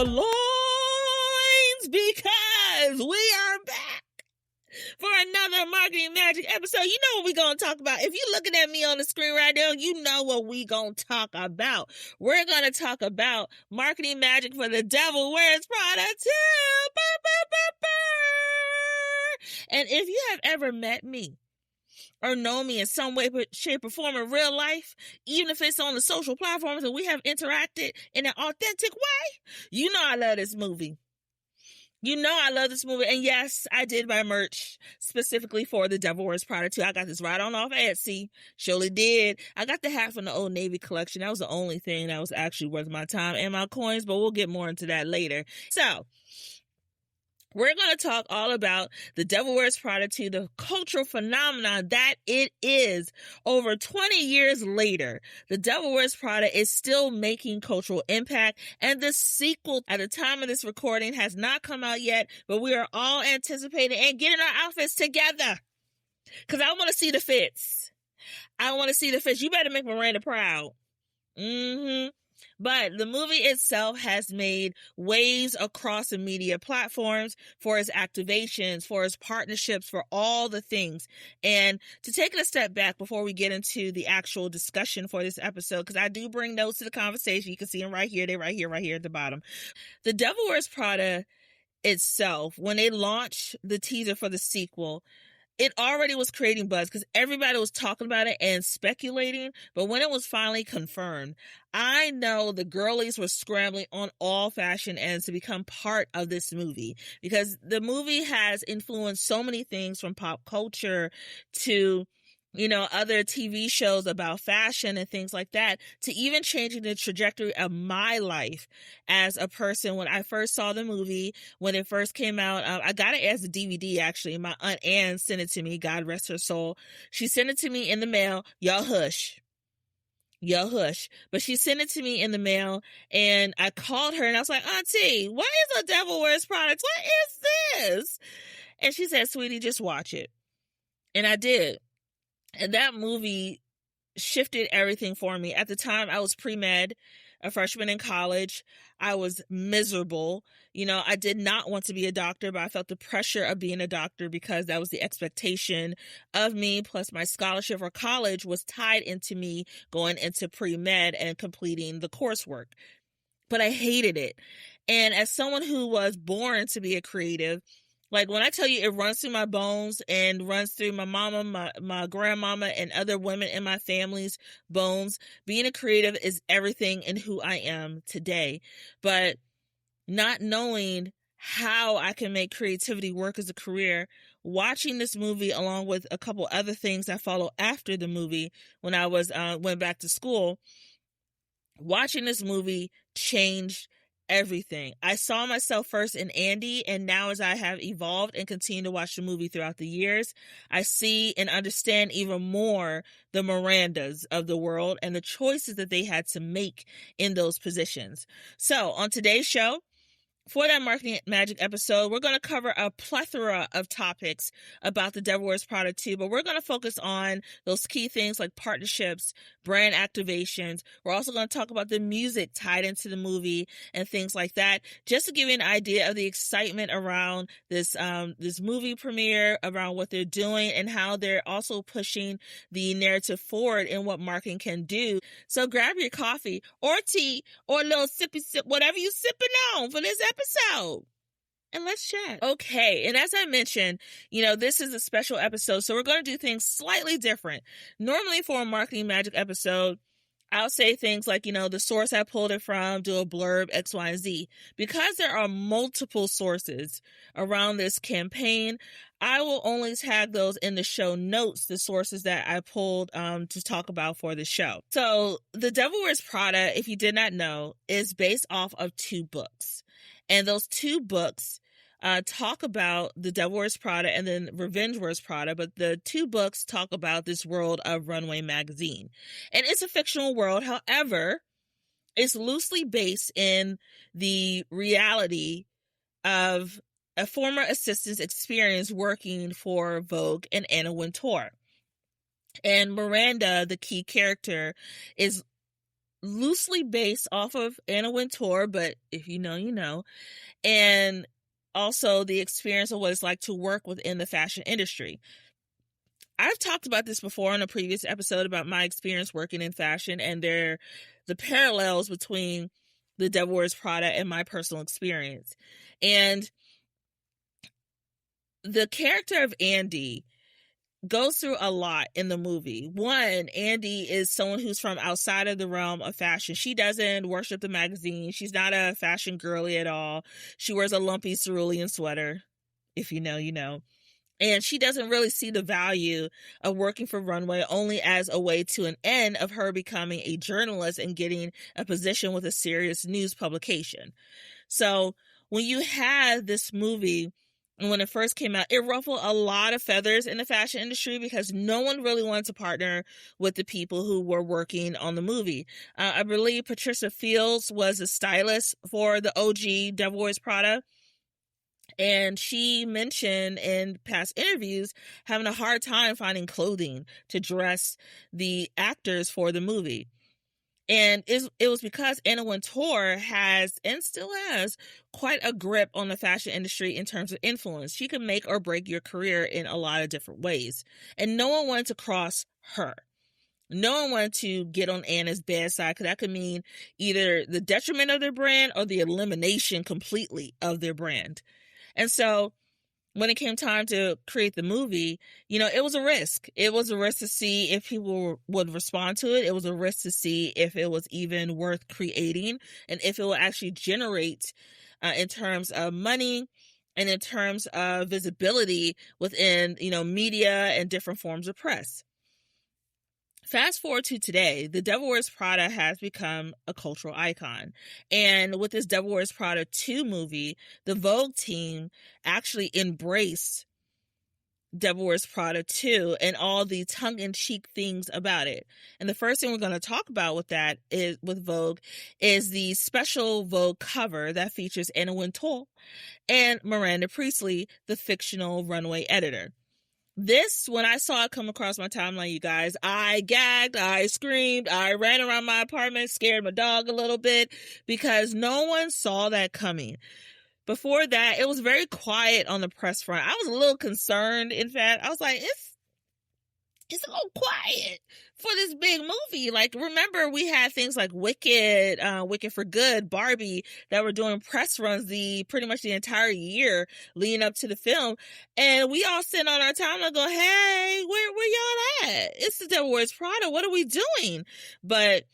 the loins because we are back for another Marketing Magic episode. You know what we're going to talk about. If you're looking at me on the screen right now, you know what we're going to talk about. We're going to talk about Marketing Magic for the Devil Wears Prada 2. And if you have ever met me or know me in some way, shape, or form in real life, even if it's on the social platforms and we have interacted in an authentic way, you know I love this movie. You know I love this movie. And yes, I did buy merch specifically for The Devil Wears Prada 2. I got this right on off Etsy. Surely did. I got the hat from the Old Navy collection. That was the only thing that was actually worth my time and my coins, but we'll get more into that later. So, we're going to talk all about The Devil Wears Prada 2, the cultural phenomenon that it is. Over 20 years later, The Devil Wears Prada is still making cultural impact, and the sequel at the time of this recording has not come out yet, but we are all anticipating and getting our outfits together because I want to see the fits. I want to see the fits. You better make Miranda proud. But the movie itself has made waves across the media platforms for its activations, for its partnerships, for all the things. And to take it a step back before we get into the actual discussion for this episode, because I do bring notes to the conversation. You can see them right here. They're right here at the bottom. The Devil Wears Prada itself, when they launched the teaser for the sequel, it already was creating buzz because everybody was talking about it and speculating. But when it was finally confirmed, I know the girlies were scrambling on all fashion ends to become part of this movie because the movie has influenced so many things from pop culture to, you know, other TV shows about fashion and things like that, to even changing the trajectory of my life as a person. When I first saw the movie, when it first came out, I got it as a DVD, actually. My Aunt Ann sent it to me, God rest her soul. She sent it to me in the mail. Y'all hush. But she sent it to me in the mail, and I called her, and I was like, Auntie, what is The Devil Wears Prada? What is this? And she said, sweetie, just watch it. And I did. And that movie shifted everything for me. At the time, I was pre-med, a freshman in college. I was miserable. You know, I did not want to be a doctor, but I felt the pressure of being a doctor because that was the expectation of me. Plus, my scholarship for college was tied into me going into pre-med and completing the coursework. But I hated it. And as someone who was born to be a creative, like when I tell you it runs through my bones and runs through my mama, my grandmama, and other women in my family's bones, being a creative is everything in who I am today. But not knowing how I can make creativity work as a career, watching this movie along with a couple other things that follow after the movie when I went back to school, watching this movie changed everything. I saw myself first in Andy, and now as I have evolved and continue to watch the movie throughout the years, I see and understand even more the Mirandas of the world and the choices that they had to make in those positions. So on today's show, for that Marketing Magic episode, we're going to cover a plethora of topics about The Devil Wears Prada 2, but we're going to focus on those key things like partnerships, brand activations. We're also going to talk about the music tied into the movie and things like that, just to give you an idea of the excitement around this movie premiere, around what they're doing, and how they're also pushing the narrative forward in what marketing can do. So grab your coffee or tea or a little sippy sip, whatever you sipping on for this episode, and let's chat. Okay, and as I mentioned, you know, this is a special episode, so we're going to do things slightly different. Normally for a Marketing Magic episode, I'll say things like, you know, the source I pulled it from, do a blurb, X, Y, and Z. Because there are multiple sources around this campaign, I will only tag those in the show notes, the sources that I pulled to talk about for the show. So The Devil Wears Prada, if you did not know, is based off of 2 books. And those 2 books talk about The Devil Wears Prada and then Revenge Wears Prada, but the 2 books talk about this world of Runway magazine. And it's a fictional world. However, it's loosely based in the reality of a former assistant's experience working for Vogue and Anna Wintour. And Miranda, the key character, is loosely based off of Anna Wintour, but if you know, you know, and also the experience of what it's like to work within the fashion industry. I've talked about this before in a previous episode about my experience working in fashion and the parallels between The Devil Wears Prada and my personal experience. And the character of Andy goes through a lot in the movie. One, Andy is someone who's from outside of the realm of fashion. She doesn't worship the magazine. She's not a fashion girly at all. She wears a lumpy cerulean sweater. If you know, you know. And she doesn't really see the value of working for Runway only as a way to an end of her becoming a journalist and getting a position with a serious news publication. So when you had this movie, and when it first came out, it ruffled a lot of feathers in the fashion industry because no one really wanted to partner with the people who were working on the movie. I believe Patricia Fields was a stylist for the OG Devil Wears Prada. And she mentioned in past interviews having a hard time finding clothing to dress the actors for the movie. And it was because Anna Wintour has, and still has, quite a grip on the fashion industry in terms of influence. She can make or break your career in a lot of different ways. And no one wanted to cross her. No one wanted to get on Anna's bad side, because that could mean either the detriment of their brand or the elimination completely of their brand. And so when it came time to create the movie, you know, it was a risk. It was a risk to see if people would respond to it. It was a risk to see if it was even worth creating and if it would actually generate in terms of money and in terms of visibility within, you know, media and different forms of press. Fast forward to today, The Devil Wears Prada has become a cultural icon. And with this Devil Wears Prada 2 movie, the Vogue team actually embraced Devil Wears Prada 2 and all the tongue-in-cheek things about it. And the first thing we're going to talk about with that is with Vogue is the special Vogue cover that features Anna Wintour and Miranda Priestly, the fictional runway editor. This, when I saw it come across my timeline, you guys, I gagged, I screamed, I ran around my apartment, scared my dog a little bit because no one saw that coming. Before that, it was very quiet on the press front. I was a little concerned. In fact, I was like, it's a little quiet for this big movie. Like, remember, we had things like Wicked, Wicked for Good, Barbie, that were doing press runs pretty much the entire year leading up to the film. And we all sitting on our timeline going, hey, where y'all at? It's The Devil Wears Prada. What are we doing? But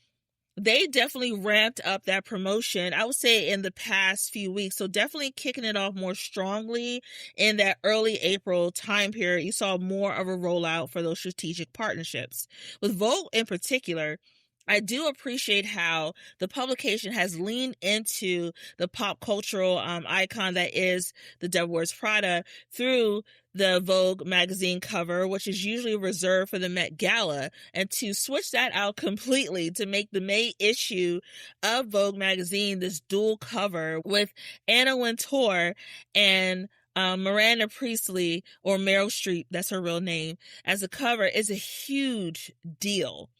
they definitely ramped up that promotion, I would say, in the past few weeks. So definitely kicking it off more strongly in that early April time period. You saw more of a rollout for those strategic partnerships. With Vogue in particular, I do appreciate how the publication has leaned into the pop cultural icon that is The Devil Wears Prada through the Vogue magazine cover, which is usually reserved for the Met Gala, and to switch that out completely to make the May issue of Vogue magazine this dual cover with Anna Wintour and Miranda Priestly, or Meryl Streep, that's her real name, as a cover is a huge deal.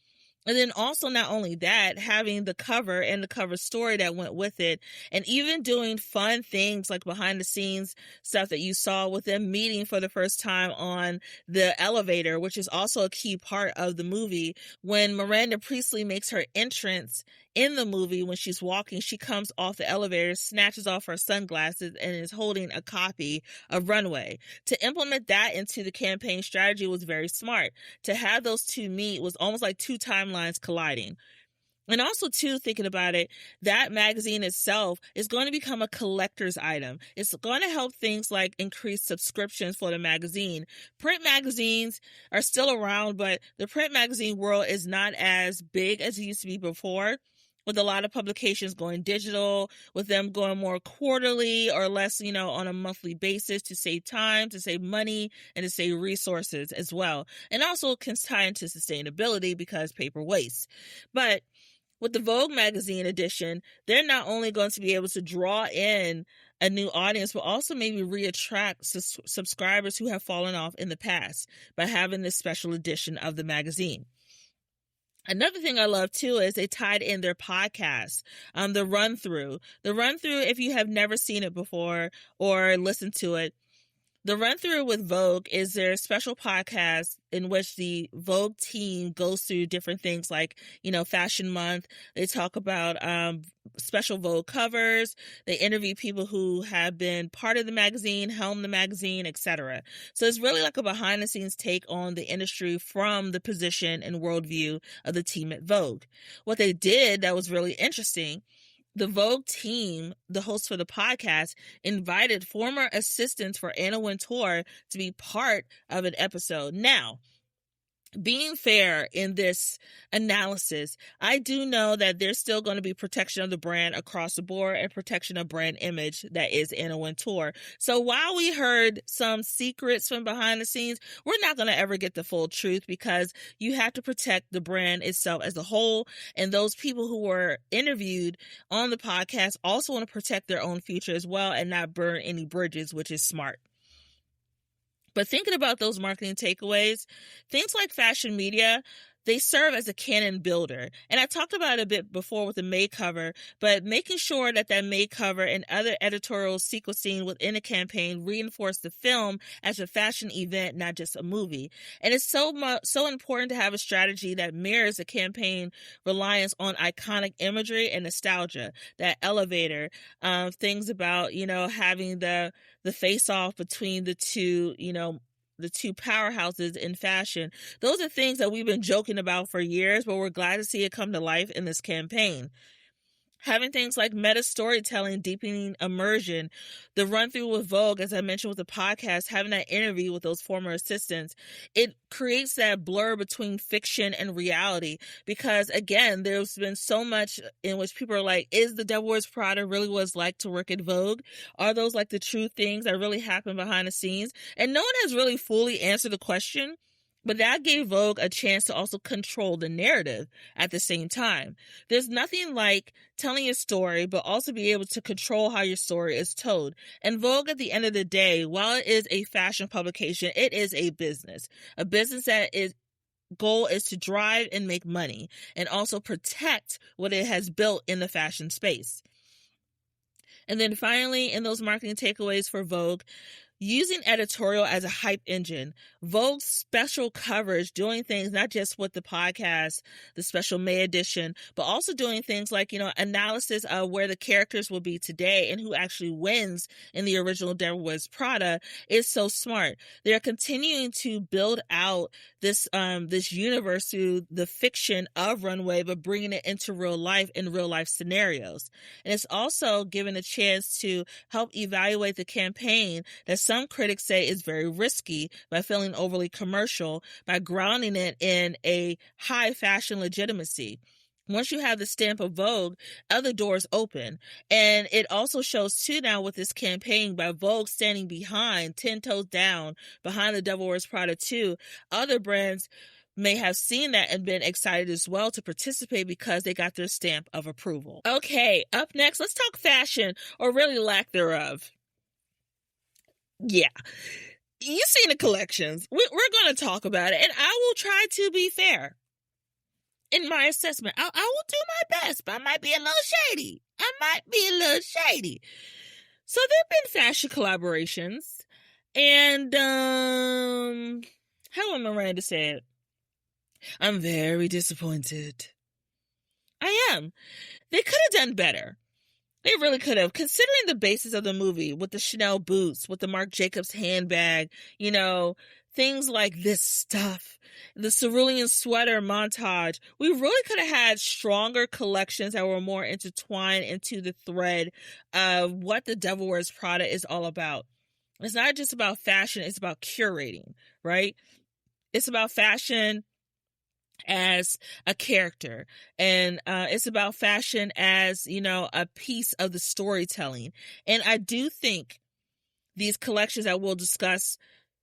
And then also, not only that, having the cover and the cover story that went with it, and even doing fun things like behind the scenes stuff that you saw with them meeting for the first time on the elevator, which is also a key part of the movie. When Miranda Priestly makes her entrance in the movie, when she's walking, she comes off the elevator, snatches off her sunglasses, and is holding a copy of Runway. To implement that into the campaign strategy was very smart. To have those two meet was almost like two timelines colliding. And also, too, thinking about it, that magazine itself is going to become a collector's item. It's going to help things like increase subscriptions for the magazine. Print magazines are still around, but the print magazine world is not as big as it used to be before, with a lot of publications going digital, with them going more quarterly or less, on a monthly basis to save time, to save money, and to save resources as well. And also can tie into sustainability because paper waste. But with the Vogue magazine edition, they're not only going to be able to draw in a new audience, but also maybe reattract subscribers who have fallen off in the past by having this special edition of the magazine. Another thing I love too is they tied in their podcast, the run through. The run through, if you have never seen it before or listened to it, the run through with Vogue is their special podcast in which the Vogue team goes through different things like, Fashion Month. They talk about special Vogue covers. They interview people who have been part of the magazine, helmed the magazine, etc. So it's really like a behind the scenes take on the industry from the position and worldview of the team at Vogue. What they did that was really interesting, the Vogue team, the hosts for the podcast, invited former assistants for Anna Wintour to be part of an episode. Now, being fair in this analysis, I do know that there's still going to be protection of the brand across the board and protection of brand image that is Anna Wintour. So while we heard some secrets from behind the scenes, we're not going to ever get the full truth because you have to protect the brand itself as a whole. And those people who were interviewed on the podcast also want to protect their own future as well and not burn any bridges, which is smart. But thinking about those marketing takeaways, things like fashion media, they serve as a canon builder. And I talked about it a bit before with the May cover, but making sure that May cover and other editorial sequencing within a campaign reinforce the film as a fashion event, not just a movie. And it's so important to have a strategy that mirrors a campaign reliance on iconic imagery and nostalgia, that elevator, things about, having the face-off between the two, the two powerhouses in fashion. Those are things that we've been joking about for years, but we're glad to see it come to life in this campaign. Having things like meta storytelling, deepening immersion, the run through with Vogue, as I mentioned with the podcast, having that interview with those former assistants, it creates that blur between fiction and reality. Because again, there's been so much in which people are like, is the Devil Wears Prada really what it's like to work at Vogue? Are those like the true things that really happen behind the scenes? And no one has really fully answered the question. But that gave Vogue a chance to also control the narrative at the same time. There's nothing like telling your story, but also be able to control how your story is told. And Vogue, at the end of the day, while it is a fashion publication, it is a business that is goal is to drive and make money and also protect what it has built in the fashion space. And then finally, in those marketing takeaways for Vogue, using editorial as a hype engine, Vogue's special coverage, doing things not just with the podcast, the special May edition, but also doing things like, analysis of where the characters will be today and who actually wins in the original Devil Wears Prada is so smart. They're continuing to build out this universe through the fiction of Runway, but bringing it into real life in real life scenarios. And it's also given a chance to help evaluate the campaign that some critics say is very risky by feeling overly commercial, by grounding it in a high fashion legitimacy. Once you have the stamp of Vogue, other doors open. And it also shows too now with this campaign by Vogue standing behind, 10 toes down, behind the Devil Wears Prada 2, other brands may have seen that and been excited as well to participate because they got their stamp of approval. Okay, up next, let's talk fashion, or really lack thereof. Yeah, you've seen the collections. We're going to talk about it, and I will try to be fair in my assessment. I will do my best, but I might be a little shady. So there have been fashion collaborations, and how would Miranda say it? I'm very disappointed. I am. They could have done better. They really could have, considering the basis of the movie with the Chanel boots, with the Marc Jacobs handbag, things like this stuff, the cerulean sweater montage. We really could have had stronger collections that were more intertwined into the thread of what the Devil Wears Prada is all about. It's not just about fashion, it's about curating, right? It's about fashion as a character, and it's about fashion as, a piece of the storytelling. And I do think these collections that we'll discuss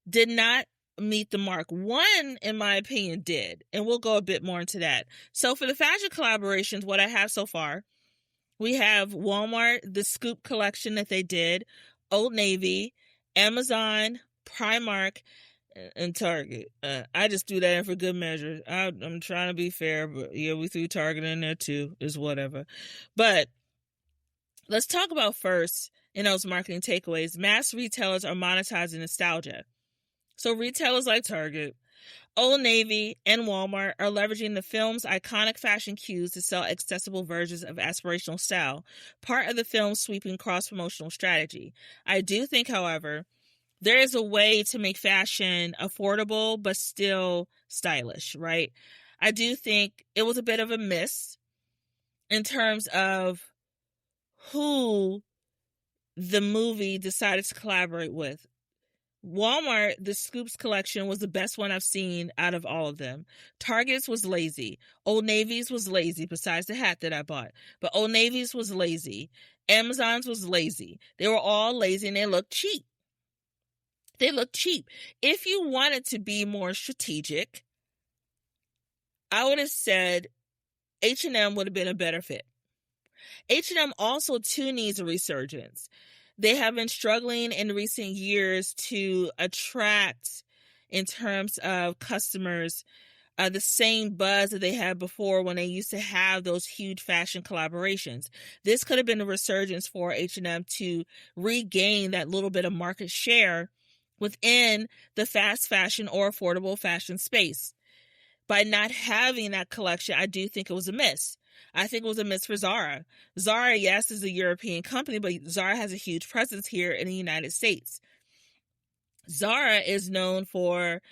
did not meet the mark. One, in my opinion, did, and we'll go a bit more into that. So for the fashion collaborations, what I have so far, we have Walmart, the Scoop collection that they did, Old Navy, Amazon, Primark, and Target. I just do that in for good measure. I'm trying to be fair, but yeah, we threw Target in there too. Is whatever. But let's talk about first in those marketing takeaways. Mass retailers are monetizing nostalgia. So retailers like Target, Old Navy, and Walmart are leveraging the film's iconic fashion cues to sell accessible versions of aspirational style, part of the film's sweeping cross-promotional strategy. I do think, however, there is a way to make fashion affordable but still stylish, right? I do think it was a bit of a miss in terms of who the movie decided to collaborate with. Walmart, the Scoops collection was the best one I've seen out of all of them. Target's was lazy. Old Navy's was lazy, besides the hat that I bought. But Old Navy's was lazy. Amazon's was lazy. They were all lazy and they looked cheap. If you wanted to be more strategic, I would have said H&M would have been a better fit. H&M also too needs a resurgence. They have been struggling in recent years to attract, in terms of customers, the same buzz that they had before when they used to have those huge fashion collaborations. This could have been a resurgence for H&M to regain that little bit of market share within the fast fashion or affordable fashion space. By not having that collection, I do think it was a miss. I think it was a miss for Zara. Zara, yes, is a European company, but Zara has a huge presence here in the United States. Zara is known for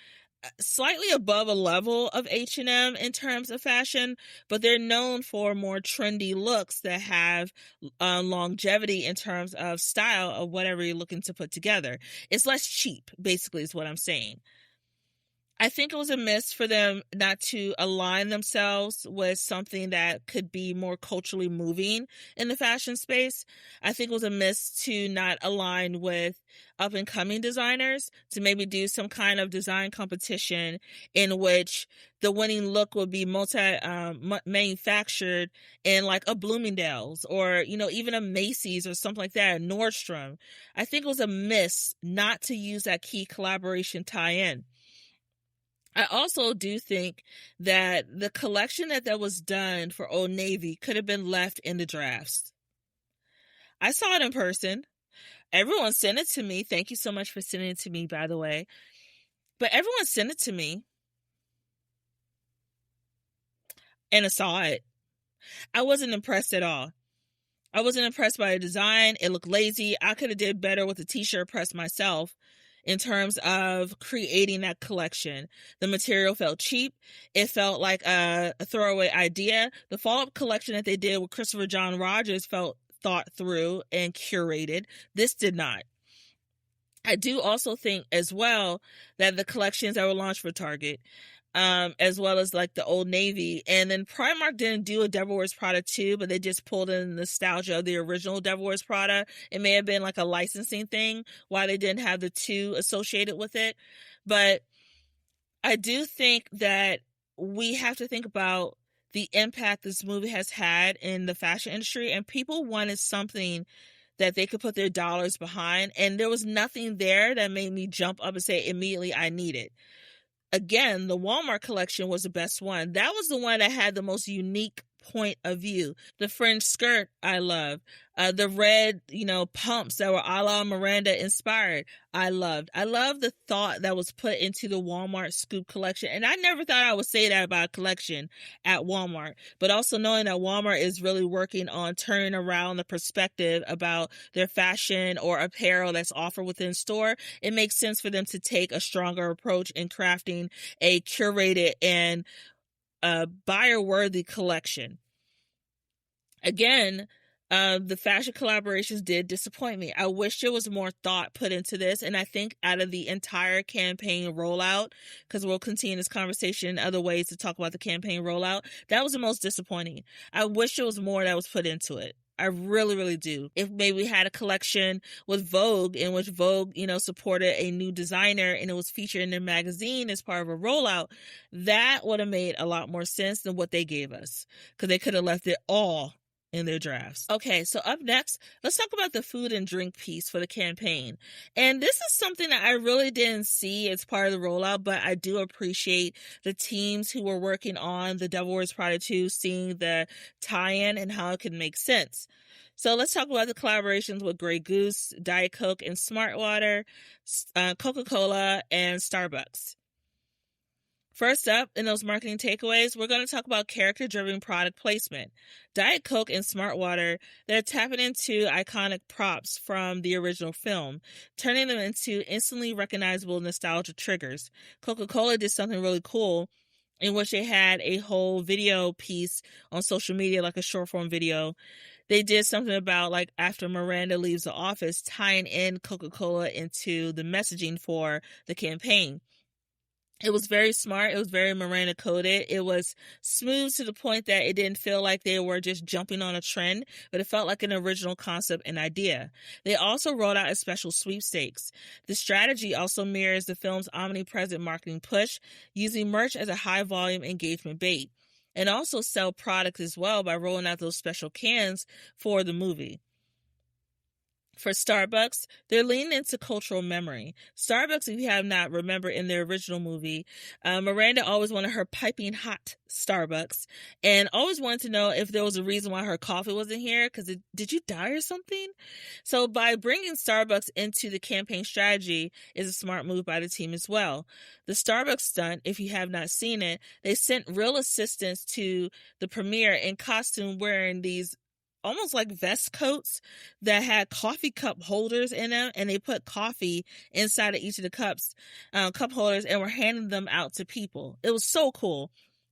slightly above a level of H&M in terms of fashion, but they're known for more trendy looks that have longevity in terms of style of whatever you're looking to put together. It's less cheap, basically, is what I'm saying. I think it was a miss for them not to align themselves with something that could be more culturally moving in the fashion space. I think it was a miss to not align with up-and-coming designers, to maybe do some kind of design competition in which the winning look would be manufactured in like a Bloomingdale's or, even a Macy's or something like that, Nordstrom. I think it was a miss not to use that key collaboration tie-in. I also do think that the collection that was done for Old Navy could have been left in the drafts. I saw it in person. Everyone sent it to me. Thank you so much for sending it to me, by the way. But everyone sent it to me. And I saw it. I wasn't impressed at all. I wasn't impressed by the design. It looked lazy. I could have did better with a t-shirt press myself. In terms of creating that collection. The material felt cheap. It felt like a throwaway idea. The follow-up collection that they did with Christopher John Rogers felt thought through and curated. This did not. I do also think as well that the collections that were launched for Target, as well as like the Old Navy, and then Primark didn't do a Devil Wears Prada 2, but they just pulled in the nostalgia of the original Devil Wears Prada. It may have been like a licensing thing why they didn't have the 2 associated with it. But I do think that we have to think about the impact this movie has had in the fashion industry, and people wanted something that they could put their dollars behind, and there was nothing there that made me jump up and say immediately I need it. Again, the Walmart collection was the best one. That was the one that had the most unique point of view. The fringe skirt, I love. The red, pumps that were a la Miranda inspired, I loved. I love the thought that was put into the Walmart Scoop collection. And I never thought I would say that about a collection at Walmart. But also knowing that Walmart is really working on turning around the perspective about their fashion or apparel that's offered within store, it makes sense for them to take a stronger approach in crafting a curated and buyer-worthy collection. Again, the fashion collaborations did disappoint me. I wish there was more thought put into this, and I think out of the entire campaign rollout, because we'll continue this conversation in other ways to talk about the campaign rollout, that was the most disappointing. I wish there was more that was put into it. I really, really do. If maybe we had a collection with Vogue in which Vogue, supported a new designer and it was featured in their magazine as part of a rollout, that would have made a lot more sense than what they gave us, because they could have left it all in their drafts. Okay, so up next, let's talk about the food and drink piece for the campaign. And this is something that I really didn't see as part of the rollout, but I do appreciate the teams who were working on the Devil Wears Prada 2 seeing the tie-in and how it could make sense. So let's talk about the collaborations with Grey Goose, Diet Coke and Smartwater, Coca-Cola, and Starbucks. First up, in those marketing takeaways, we're going to talk about character-driven product placement. Diet Coke and Smartwater, they're tapping into iconic props from the original film, turning them into instantly recognizable nostalgia triggers. Coca-Cola did something really cool in which they had a whole video piece on social media, like a short-form video. They did something about, like, after Miranda leaves the office, tying in Coca-Cola into the messaging for the campaign. It was very smart. It was very Miranda coded. It was smooth to the point that it didn't feel like they were just jumping on a trend, but it felt like an original concept and idea. They also rolled out a special sweepstakes. The strategy also mirrors the film's omnipresent marketing push, using merch as a high volume engagement bait, and also sell products as well by rolling out those special cans for the movie. For Starbucks, they're leaning into cultural memory. Starbucks, if you have not remembered in their original movie, Miranda always wanted her piping hot Starbucks and always wanted to know if there was a reason why her coffee wasn't here, because did you die or something? So by bringing Starbucks into the campaign strategy is a smart move by the team as well. The Starbucks stunt, if you have not seen it, they sent real assistants to the premiere in costume wearing these almost like vest coats that had coffee cup holders in them, and they put coffee inside of each of the cup holders, and were handing them out to people. It was so cool.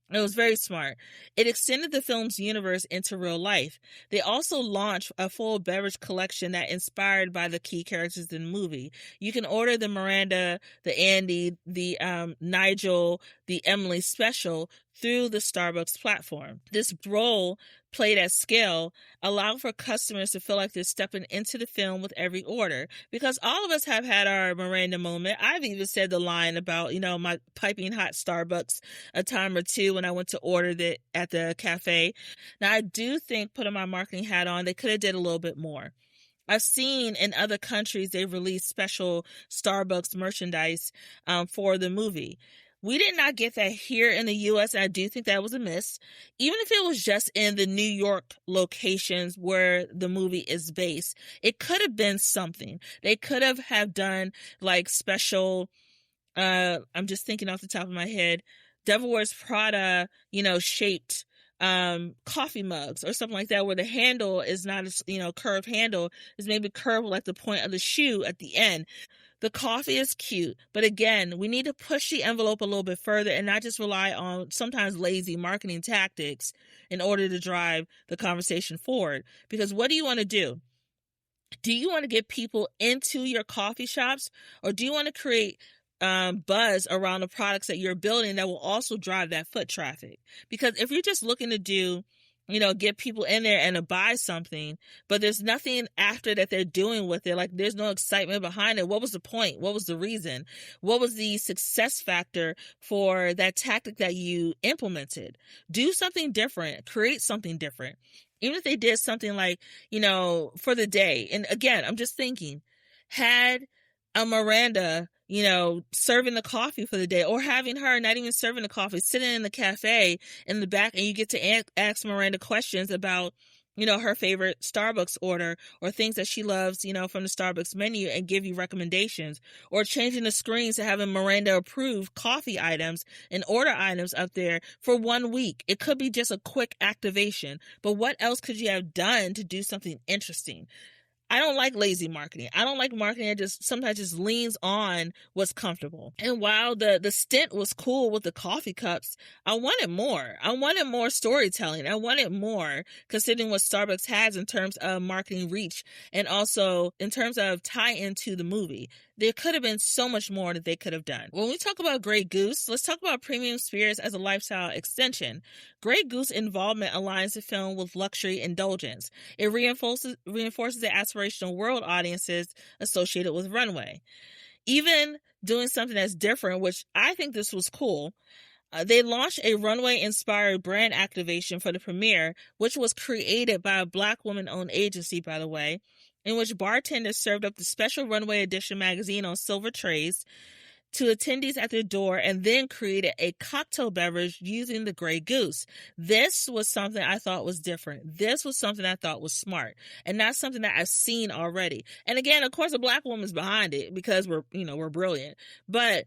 It was very smart. It extended the film's universe into real life. They also launched a full beverage collection that inspired by the key characters in the movie. You can order the Miranda, the Andy, the Nigel, the Emily special through the Starbucks platform. This role, played at scale, allowed for customers to feel like they're stepping into the film with every order, because all of us have had our Miranda moment. I've even said the line about, my piping hot Starbucks a time or two when I went to order it at the cafe. Now, I do think, putting my marketing hat on, they could have did a little bit more. I've seen in other countries they've released special Starbucks merchandise for the movie. We did not get that here in the U.S., and I do think that was a miss. Even if it was just in the New York locations where the movie is based, it could have been something. They could have done like special, I'm just thinking off the top of my head, Devil Wears Prada, shaped coffee mugs or something like that, where the handle is not a curved handle, is maybe curved like the point of the shoe at the end. The coffee is cute, but again, we need to push the envelope a little bit further and not just rely on sometimes lazy marketing tactics in order to drive the conversation forward. Because what do you want to do? Do you want to get people into your coffee shops, or do you want to create buzz around the products that you're building that will also drive that foot traffic? Because if you're just looking to do, get people in there and to buy something, but there's nothing after that they're doing with it, like there's no excitement behind it, what was the point? What was the reason? What was the success factor for that tactic that you implemented? Do something different, create something different. Even if they did something like, for the day. And again, I'm just thinking, had a Miranda, serving the coffee for the day, or having her not even serving the coffee, sitting in the cafe in the back, and you get to ask Miranda questions about, her favorite Starbucks order or things that she loves, from the Starbucks menu, and give you recommendations, or changing the screens to having Miranda approve coffee items and order items up there for 1 week. It could be just a quick activation, but what else could you have done to do something interesting? I don't like lazy marketing. I don't like marketing that just sometimes just leans on what's comfortable. And while the stint was cool with the coffee cups, I wanted more. I wanted more storytelling. I wanted more, considering what Starbucks has in terms of marketing reach and also in terms of tie into the movie. There could have been so much more that they could have done. When we talk about Grey Goose, let's talk about premium spirits as a lifestyle extension. Grey Goose involvement aligns the film with luxury indulgence. It reinforces the aspirational world audiences associated with Runway. Even doing something that's different, which I think this was cool, They launched a runway-inspired brand activation for the premiere, which was created by a Black woman-owned agency, by the way, in which bartenders served up the special runway edition magazine on silver trays to attendees at their door and then created a cocktail beverage using the Grey Goose. This was something I thought was different. This was something I thought was smart, and that's something that I've seen already. And again, of course, a Black woman's behind it because we're brilliant. But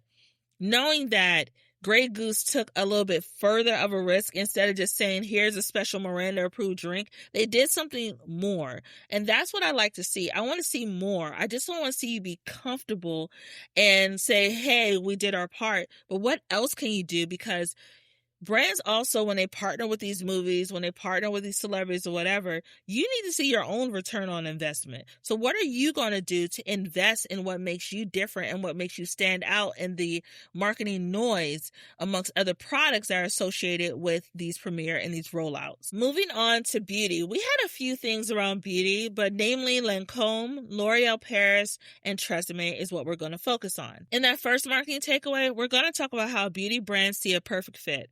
knowing that Grey Goose took a little bit further of a risk, instead of just saying, here's a special Miranda approved drink, they did something more. And that's what I like to see. I want to see more. I just don't want to see you be comfortable and say, hey, we did our part. But what else can you do? Because brands also, when they partner with these movies, when they partner with these celebrities or whatever, you need to see your own return on investment. So what are you going to do to invest in what makes you different and what makes you stand out in the marketing noise amongst other products that are associated with these premiere and these rollouts? Moving on to beauty. We had a few things around beauty, but namely Lancome, L'Oreal Paris, and Tresemme is what we're going to focus on. In that first marketing takeaway, we're going to talk about how beauty brands see a perfect fit.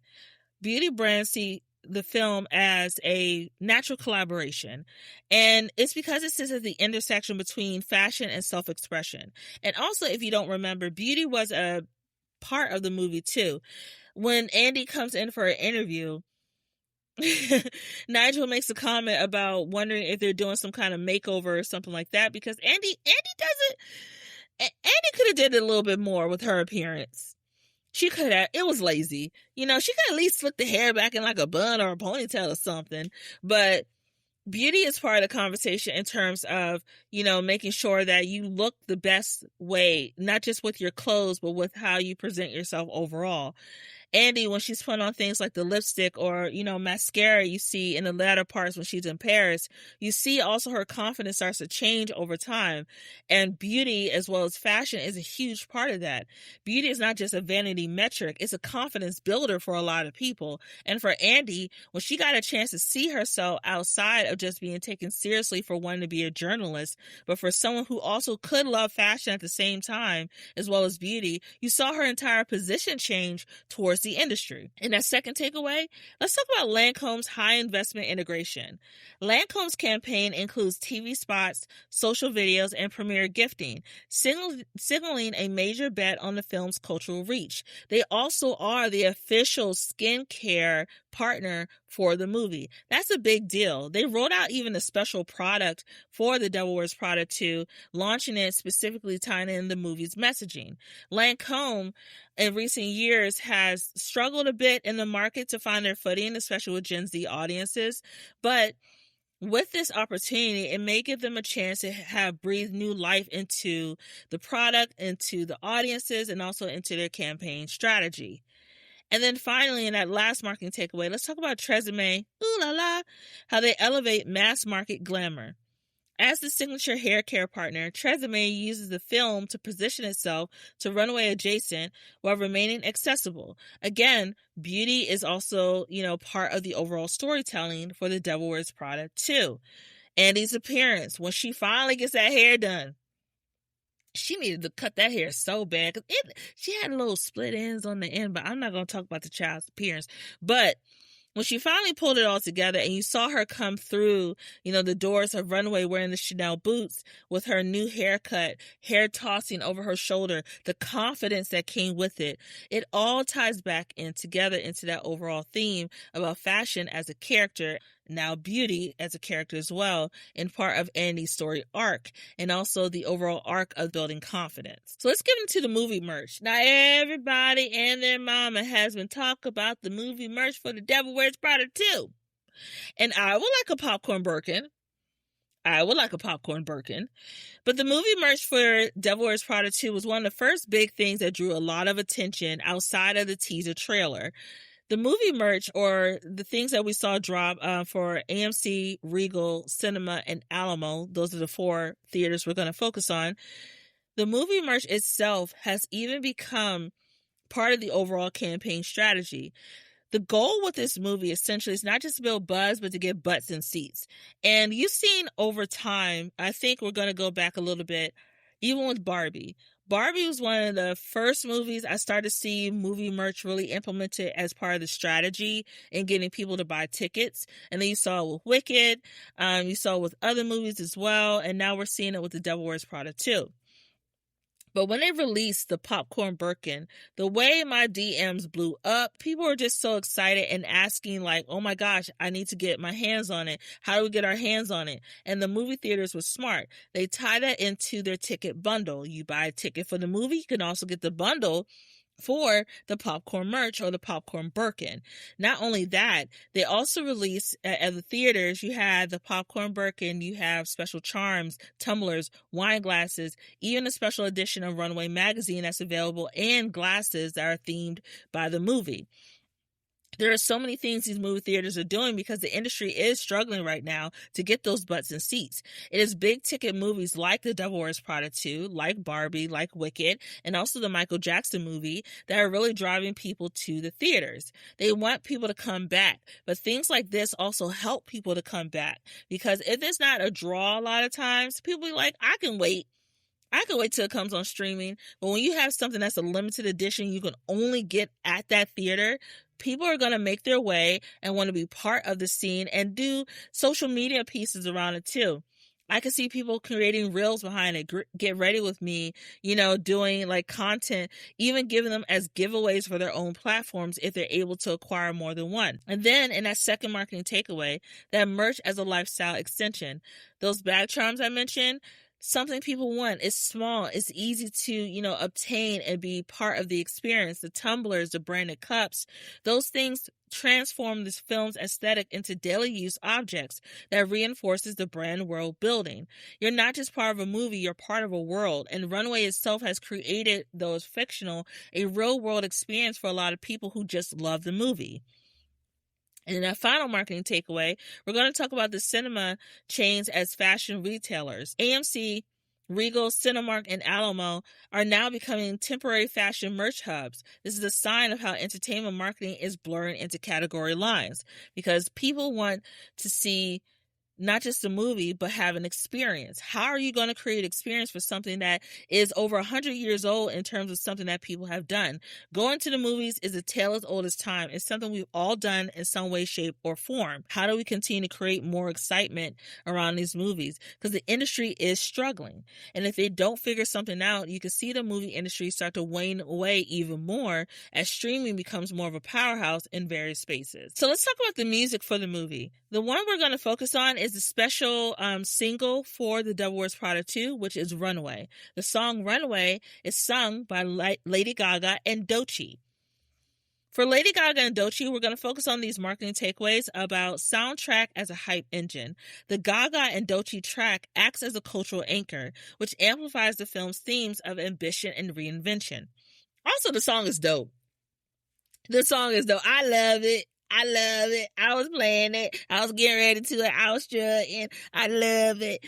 Beauty brands see the film as a natural collaboration, and it's because it sits at the intersection between fashion and self-expression. And also, if you don't remember, beauty was a part of the movie too. When Andy comes in for an interview, Nigel makes a comment about wondering if they're doing some kind of makeover or something like that, because Andy could have did it a little bit more with her appearance. She could have. It was lazy. She could at least slick the hair back in like a bun or a ponytail or something. But beauty is part of the conversation in terms of, making sure that you look the best way, not just with your clothes, but with how you present yourself overall. Andy, when she's putting on things like the lipstick or, mascara you see in the latter parts when she's in Paris, you see also her confidence starts to change over time. And beauty as well as fashion is a huge part of that. Beauty is not just a vanity metric. It's a confidence builder for a lot of people. And for Andy, when she got a chance to see herself outside of just being taken seriously for wanting to be a journalist, but for someone who also could love fashion at the same time, as well as beauty, you saw her entire position change towards the industry. And that second takeaway, let's talk about Lancome's high investment integration. Lancome's campaign includes TV spots, social videos, and premiere gifting, signaling a major bet on the film's cultural reach. They also are the official skincare partner for the movie. That's a big deal. They rolled out even a special product for The Devil Wears Prada 2, launching it specifically tying in the movie's messaging. Lancome in recent years has struggled a bit in the market to find their footing, especially with Gen Z audiences, but with this opportunity, it may give them a chance to have breathed new life into the product, into the audiences, and also into their campaign strategy. And then finally, in that last marketing takeaway, let's talk about Tresemme, ooh la la, how they elevate mass market glamour. As the signature hair care partner, Tresemme uses the film to position itself to runway adjacent while remaining accessible. Again, beauty is also, part of the overall storytelling for The Devil Wears Prada 2. Andy's appearance, when she finally gets that hair done, she needed to cut that hair so bad because she had little split ends on the end, but I'm not going to talk about the child's appearance. But when she finally pulled it all together and you saw her come through, the doors of runway wearing the Chanel boots with her new haircut, hair tossing over her shoulder, the confidence that came with it, it all ties back in together into that overall theme about fashion as a character, now beauty as a character as well, in part of Andy's story arc, and also the overall arc of building confidence. So let's get into the movie merch. Now, everybody and their mama has been talking about the movie merch for The Devil Wears Prada 2. And I would like a popcorn Birkin. But the movie merch for Devil Wears Prada 2 was one of the first big things that drew a lot of attention outside of the teaser trailer. The movie merch, or the things that we saw drop for AMC, Regal, Cinema, and Alamo, those are the 4 theaters we're going to focus on. The movie merch itself has even become part of the overall campaign strategy. The goal with this movie essentially is not just to build buzz, but to get butts in seats. And you've seen over time, I think we're going to go back a little bit, even with Barbie. Barbie was one of the first movies I started to see movie merch really implemented as part of the strategy in getting people to buy tickets. And then you saw it with Wicked, you saw it with other movies as well, and now we're seeing it with The Devil Wears Prada too. But when they released the popcorn Birkin, the way my DMs blew up, people were just so excited and asking like, oh my gosh, I need to get my hands on it. How do we get our hands on it? And the movie theaters were smart. They tied that into their ticket bundle. You buy a ticket for the movie, you can also get the bundle for the popcorn merch or the popcorn Birkin. Not only that, they also released at the theaters, you had the popcorn Birkin, you have special charms, tumblers, wine glasses, even a special edition of Runway magazine that's available, and glasses that are themed by the movie. There are so many things these movie theaters are doing because the industry is struggling right now to get those butts in seats. It is big ticket movies like The Devil Wears Prada 2, like Barbie, like Wicked, and also the Michael Jackson movie that are really driving people to the theaters. They want people to come back, but things like this also help people to come back, because if it's not a draw a lot of times, people be like, I can wait till it comes on streaming. But when you have something that's a limited edition you can only get at that theater, people are going to make their way and want to be part of the scene and do social media pieces around it too. I can see people creating reels behind it, get ready with me, doing like content, even giving them as giveaways for their own platforms if they're able to acquire more than one. And then in that second marketing takeaway, that merch as a lifestyle extension, those bag charms I mentioned, something people want. It's small. It's easy to, obtain and be part of the experience. The tumblers, the branded cups, those things transform this film's aesthetic into daily use objects that reinforces the brand world building. You're not just part of a movie, you're part of a world. And Runway itself has created, though it's fictional, a real world experience for a lot of people who just love the movie. And in our final marketing takeaway, we're going to talk about the cinema chains as fashion retailers. AMC, Regal, Cinemark, and Alamo are now becoming temporary fashion merch hubs. This is a sign of how entertainment marketing is blurring into category lines, because people want to see not just a movie, but have an experience. How are you going to create experience for something that is over 100 years old in terms of something that people have done? Going to the movies is a tale as old as time. It's something we've all done in some way, shape, or form. How do we continue to create more excitement around these movies? Because the industry is struggling. And if they don't figure something out, you can see the movie industry start to wane away even more as streaming becomes more of a powerhouse in various spaces. So let's talk about the music for the movie. The one we're going to focus on is the special single for The Devil Wears Prada 2, which is Runway. The song Runway is sung by Lady Gaga and Doechii. For Lady Gaga and Doechii, we're going to focus on these marketing takeaways about soundtrack as a hype engine. The Gaga and Doechii track acts as a cultural anchor, which amplifies the film's themes of ambition and reinvention. Also, the song is dope. I love it. I was playing it. I was getting ready to it. I was strutting. I love it.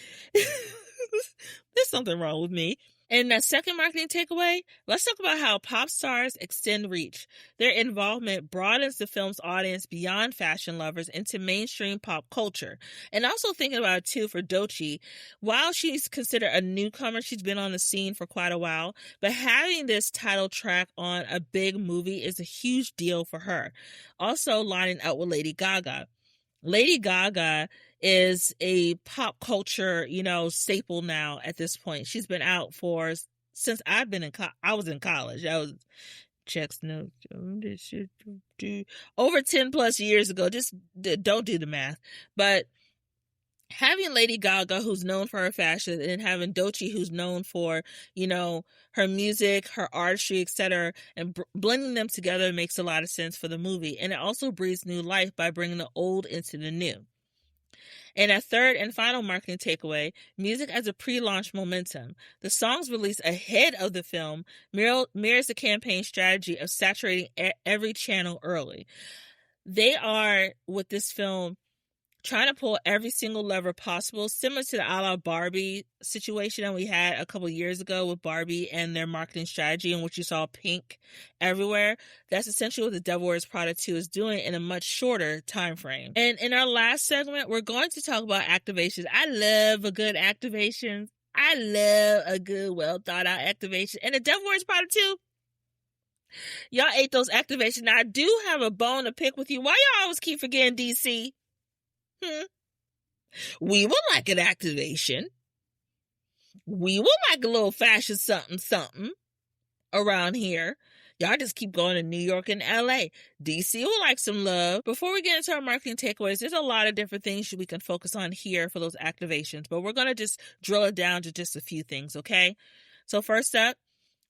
There's something wrong with me. And that second marketing takeaway, let's talk about how pop stars extend reach. Their involvement broadens the film's audience beyond fashion lovers into mainstream pop culture. And also thinking about it too for Doechii, while she's considered a newcomer, she's been on the scene for quite a while, but having this title track on a big movie is a huge deal for her. Also lining up with Lady Gaga. Lady Gaga is a pop culture, staple now at this point. She's been out since I've been I was in college. I was over 10 plus years ago. Just don't do the math. But having Lady Gaga, who's known for her fashion, and having Doechii, who's known for, her music, her artistry, etc., and blending them together makes a lot of sense for the movie. And it also breathes new life by bringing the old into the new. And a third and final marketing takeaway, music as a pre-launch momentum. The songs released ahead of the film mirrors the campaign strategy of saturating every channel early. They are, with this film, trying to pull every single lever possible, similar to the a la Barbie situation that we had a couple years ago with Barbie and their marketing strategy, in which you saw pink everywhere. That's essentially what The Devil Wears Prada 2 is doing in a much shorter time frame. And in our last segment, we're going to talk about activations. I love a good activation. I love a good, well thought out activation. And the Devil Wears Prada 2, y'all ate those activations. Now, I do have a bone to pick with you. Why y'all always keep forgetting DC? We would like an activation. We would like a little fashion something around here. Y'all just keep going to New York and LA. DC will like some love. Before we get into our marketing takeaways, there's a lot of different things we can focus on here for those activations, but we're going to just drill it down to just a few things, okay? So first up,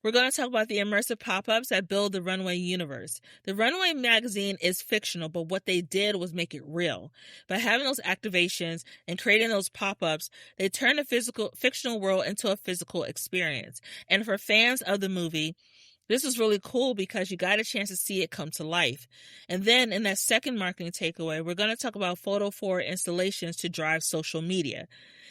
we're going to talk about the immersive pop-ups that build the Runway universe. The Runway magazine is fictional, but what they did was make it real. By having those activations and creating those pop-ups, they turned the fictional world into a physical experience. And for fans of the movie, this was really cool because you got a chance to see it come to life. And then in that second marketing takeaway, we're going to talk about photo forward installations to drive social media.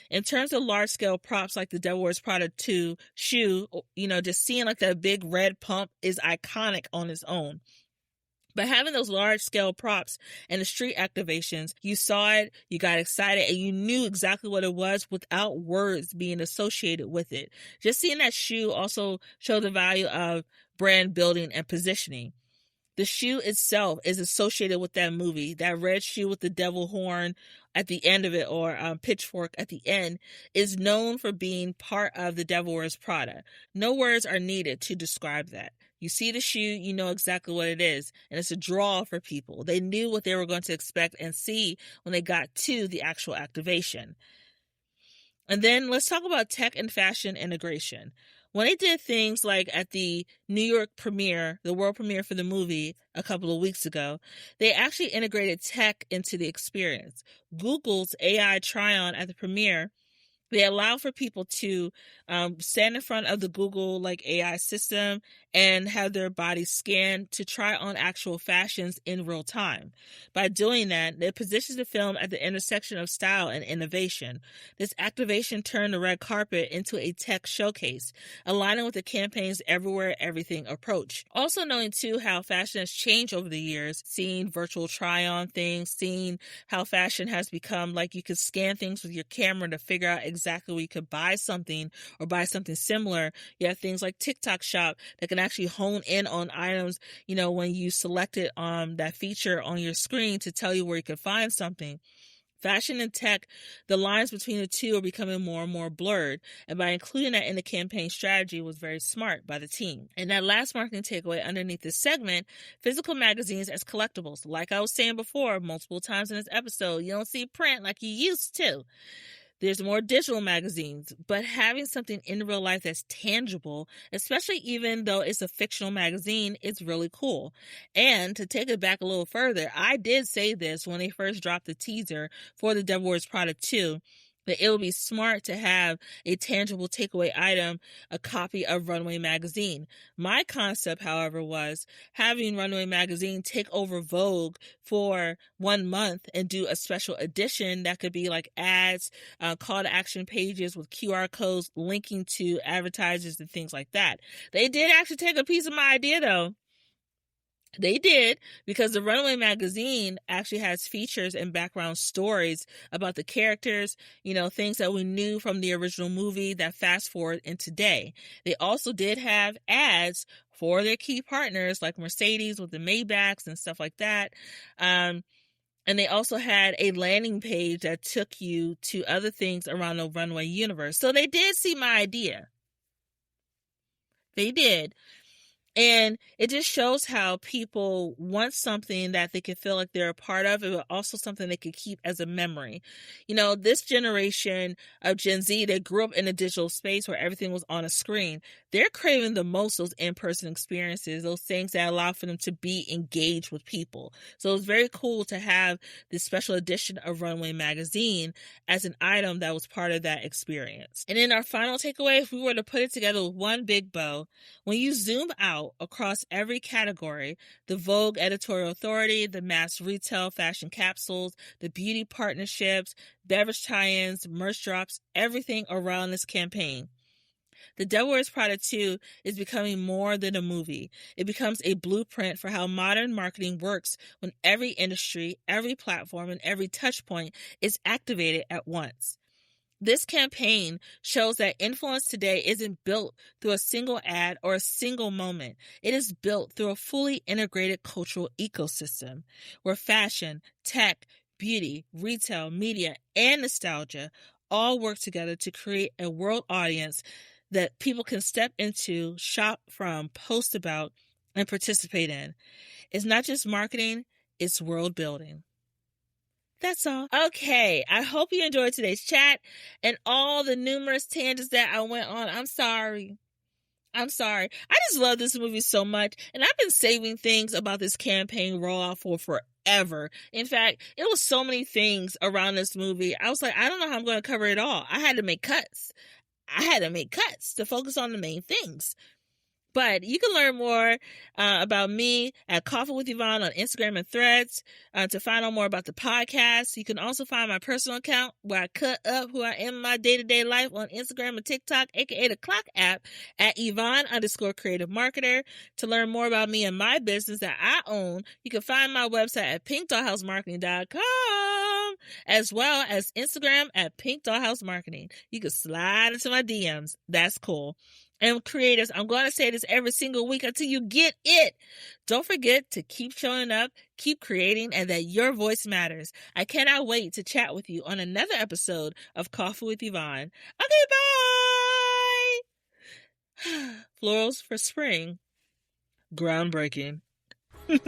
In terms of large-scale props like the Devil Wears Prada 2 shoe, just seeing like that big red pump is iconic on its own. But having those large-scale props and the street activations, you saw it, you got excited, and you knew exactly what it was without words being associated with it. Just seeing that shoe also showed the value of brand building and positioning. The shoe itself is associated with that movie. That red shoe with the devil horn at the end of it, or pitchfork at the end, is known for being part of the Devil Wears Prada. No words are needed to describe that. You see the shoe, you know exactly what it is, and it's a draw for people. They knew what they were going to expect and see when they got to the actual activation. And then let's talk about tech and fashion integration. When they did things like at the New York premiere, the world premiere for the movie a couple of weeks ago, they actually integrated tech into the experience. Google's AI try-on at the premiere, they allow for people to stand in front of the Google AI system and have their bodies scanned to try on actual fashions in real time. By doing that, it positions the film at the intersection of style and innovation. This activation turned the red carpet into a tech showcase, aligning with the campaign's everywhere, everything approach. Also knowing too how fashion has changed over the years, seeing virtual try-on things, seeing how fashion has become you could scan things with your camera to figure out exactly where you could buy something or buy something similar. You have things like TikTok Shop that can actually hone in on items, when you select it that feature on your screen to tell you where you can find something. Fashion and tech, the lines between the two are becoming more and more blurred, and by including that in the campaign strategy was very smart by the team. And that last marketing takeaway underneath this segment, physical magazines as collectibles. Like I was saying before multiple times in this episode, you don't see print like you used to. There's more digital magazines, but having something in real life that's tangible, especially even though it's a fictional magazine, is really cool. And to take it back a little further, I did say this when they first dropped the teaser for the Devil Wears Prada 2, that it would be smart to have a tangible takeaway item, a copy of Runway Magazine. My concept, however, was having Runway Magazine take over Vogue for 1 month and do a special edition that could be like ads, call to action pages with QR codes linking to advertisers and things like that. They did actually take a piece of my idea though. They did, because the Runway Magazine actually has features and background stories about the characters, things that we knew from the original movie that fast forward in today. They also did have ads for their key partners like Mercedes with the Maybachs and stuff like that. And they also had a landing page that took you to other things around the Runway universe. So they did see my idea. They did. And it just shows how people want something that they can feel like they're a part of, but also something they could keep as a memory. This generation of Gen Z, they grew up in a digital space where everything was on a screen. They're craving the most those in-person experiences, those things that allow for them to be engaged with people. So it's very cool to have this special edition of Runway Magazine as an item that was part of that experience. And then our final takeaway, if we were to put it together with one big bow, when you zoom out across every category, the Vogue editorial authority, the mass retail fashion capsules, the beauty partnerships, beverage tie-ins, merch drops, everything around this campaign. The Devil Wears Prada 2 is becoming more than a movie. It becomes a blueprint for how modern marketing works when every industry, every platform, and every touch point is activated at once. This campaign shows that influence today isn't built through a single ad or a single moment. It is built through a fully integrated cultural ecosystem where fashion, tech, beauty, retail, media, and nostalgia all work together to create a world audience that people can step into, shop from, post about, and participate in. It's not just marketing, it's world building. That's all. Okay, I hope you enjoyed today's chat and all the numerous tangents that I went on. I'm sorry. I just love this movie so much, and I've been saving things about this campaign rollout for forever. In fact, it was so many things around this movie. I was like, I don't know how I'm going to cover it all. I had to make cuts to focus on the main things. But you can learn more about me at Coffee with Yvonne on Instagram and Threads. To find out more about the podcast, you can also find my personal account where I cut up who I am in my day-to-day life on Instagram and TikTok, aka the Clock app, at Yvonne_creative marketer. To learn more about me and my business that I own, you can find my website at pinkdollhousemarketing.com, as well as Instagram at pinkdollhousemarketing. You can slide into my DMs. That's cool. And creators, I'm going to say this every single week until you get it. Don't forget to keep showing up, keep creating, and that your voice matters. I cannot wait to chat with you on another episode of Coffee with Yvonne. Okay, bye! Florals for spring. Groundbreaking.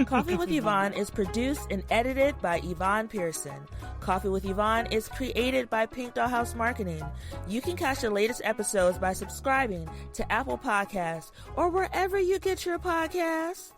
Coffee with Yvonne is produced and edited by Yvonne Pearson. Coffee with Yvonne is created by Pink Dollhouse Marketing. You can catch the latest episodes by subscribing to Apple Podcasts or wherever you get your podcasts.